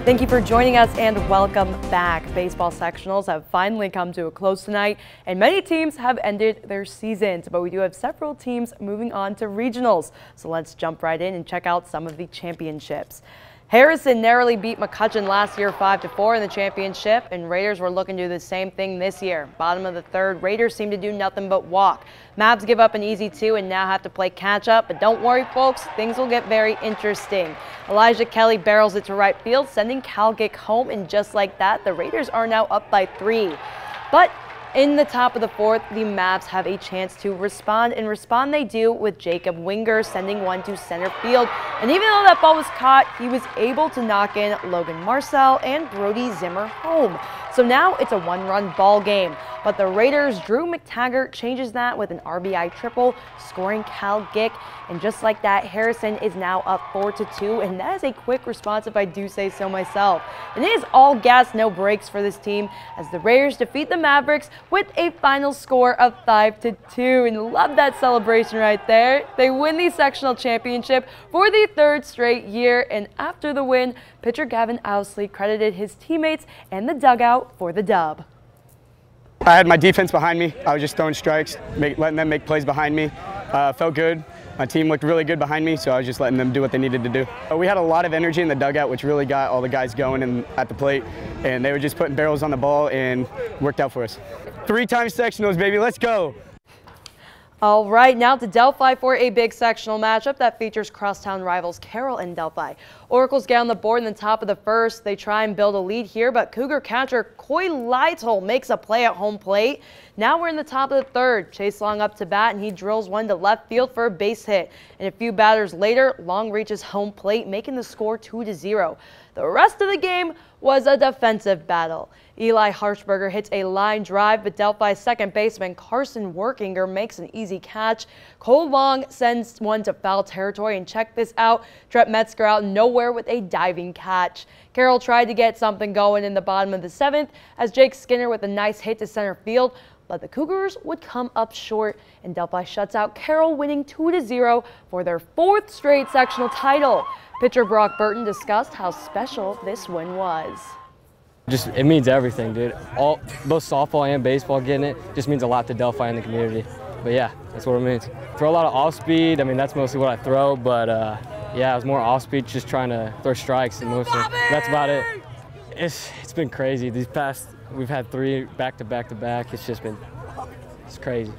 Thank you for joining us and welcome back. Baseball sectionals have finally come to a close tonight and many teams have ended their seasons, but we do have several teams moving on to regionals. So let's jump right in and check out some of the championships. Harrison narrowly beat McCutcheon last year 5-4 in the championship, and Raiders were looking to do the same thing this year. Bottom of the third, Raiders seem to do nothing but walk. Mavs give up an easy 2 and now have to play catch up, but don't worry folks, things will get very interesting. Elijah Kelly barrels it to right field, sending Cal Gick home, and just like that, the Raiders are now up by 3. But in the top of the fourth, the Mavs have a chance to respond, and respond they do with Jacob Winger sending one to center field. And even though that ball was caught, he was able to knock in Logan Marcel and Brody Zimmer home. So now it's a one-run ball game. But the Raiders' Drew McTaggart changes that with an RBI triple, scoring Cal Gick. And just like that, Harrison is now up 4-2, and that is a quick response if I do say so myself. And it is all gas, no breaks for this team as the Raiders defeat the Mavericks with a final score of 5-2. And love that celebration right there. They win the sectional championship for the third straight year, and after the win, pitcher Gavin Owsley credited his teammates and the dugout for the dub. I had my defense behind me. I was just throwing strikes, letting them make plays behind me. Felt good. My team looked really good behind me, so I was just letting them do what they needed to do. We had a lot of energy in the dugout, which really got all the guys going at the plate, and they were just putting barrels on the ball and worked out for us. 3-time sectionals, baby, let's go. All right, now to Delphi for a big sectional matchup that features crosstown rivals Carroll and Delphi. Oracles get on the board in the top of the first. They try and build a lead here, but Cougar catcher Coy Lytle makes a play at home plate. Now we're in the top of the third. Chase Long up to bat, and he drills one to left field for a base hit. And a few batters later, Long reaches home plate, making the score 2-0. The rest of the game was a defensive battle. Eli Harshberger hits a line drive, but Delphi's second baseman Carson Workinger makes an easy catch. Cole Long sends one to foul territory, and check this out, Trent Metzger out nowhere with a diving catch. Carroll tried to get something going in the bottom of the seventh as Jake Skinner with a nice hit to center field, but the Cougars would come up short, and Delphi shuts out Carroll, winning 2-0 for their fourth straight sectional title. Pitcher Brock Burton discussed how special this win was. It means everything, dude. Both softball and baseball getting it just means a lot to Delphi and the community. But yeah, that's what it means. Throw a lot of off speed. I mean, that's mostly what I throw, but yeah, it was more off speed, just trying to throw strikes and mostly. That's about it. It's been crazy. We've had 3 back-to-back. It's crazy.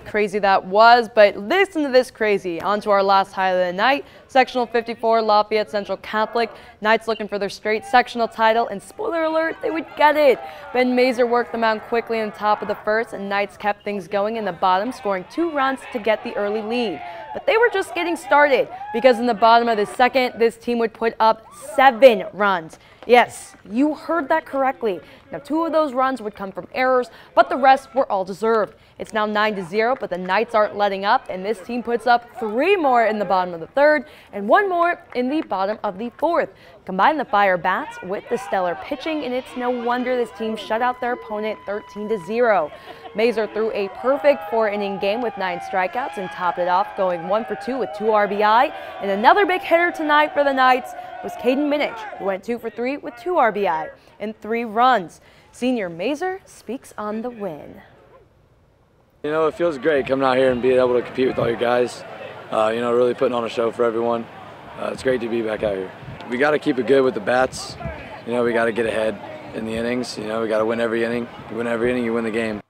Crazy that was, but listen to this crazy. On to our last highlight of the night. Sectional 54, Lafayette Central Catholic. Knights looking for their straight sectional title, and spoiler alert, they would get it. Ben Mazer worked them out quickly in the top of the first, and Knights kept things going in the bottom, scoring 2 runs to get the early lead. But they were just getting started, because in the bottom of the second, this team would put up 7 runs. Yes, you heard that correctly. Now 2 of those runs would come from errors, but the rest were all deserved. It's now 9-0, but the Knights aren't letting up, and this team puts up 3 more in the bottom of the third and 1 more in the bottom of the fourth. Combine the fire bats with the stellar pitching, and it's no wonder this team shut out their opponent 13-0. Mazer threw a perfect 4-inning game with 9 strikeouts and topped it off going 1 for 2 with 2 RBI. And another big hitter tonight for the Knights was Caden Minich, who went 2 for 3 with 2 RBI and 3 runs. Senior Mazer speaks on the win. You know, it feels great coming out here and being able to compete with all you guys. You know, really putting on a show for everyone. It's great to be back out here. We got to keep it good with the bats. You know, we got to get ahead in the innings. You know, we got to win every inning. You win every inning, you win the game.